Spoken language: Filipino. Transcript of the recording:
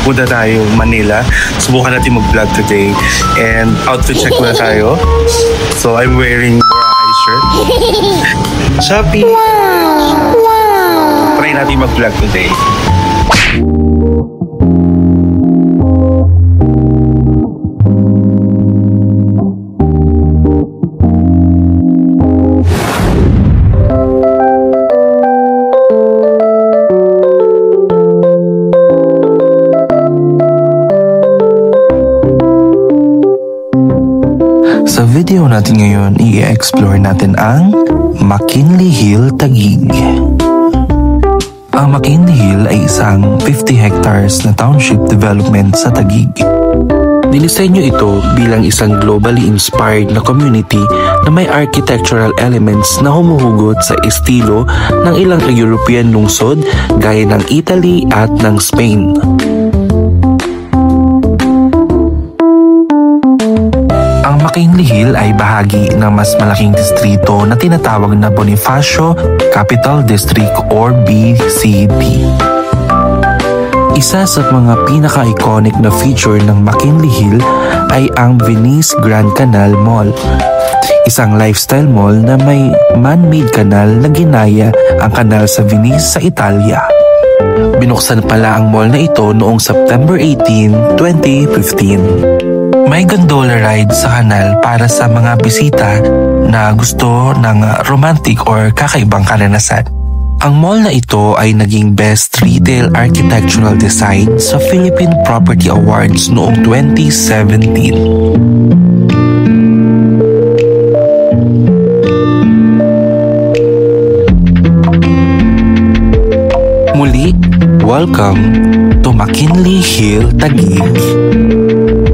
punta tayo Manila. Subukan natin mag-vlog today. And outfit check muna tayo. So I'm wearing Boracay shirt. Shopee! Try natin mag-vlog today. Sa video natin ngayon, i-explore natin ang McKinley Hill, Taguig. Ang McKinley Hill ay isang 50 hectares na township development sa Taguig. Dinisenyo ito bilang isang globally inspired na community na may architectural elements na humuhugot sa estilo ng ilang European lungsod gaya ng Italy at ng Spain. Ang McKinley Hill ay bahagi ng mas malaking distrito na tinatawag na Bonifacio Capital District or BCD. Isa sa mga pinaka-iconic na feature ng McKinley Hill ay ang Venice Grand Canal Mall. Isang lifestyle mall na may man-made kanal na ginaya ang kanal sa Venice sa Italia. Binuksan pala ang mall na ito noong September 18, 2015. May gondola ride sa kanal para sa mga bisita na gusto ng romantic or kakaibang karanasan. Ang mall na ito ay naging Best Retail Architectural Design sa Philippine Property Awards noong 2017. Muli, welcome to McKinley Hill, Taguig.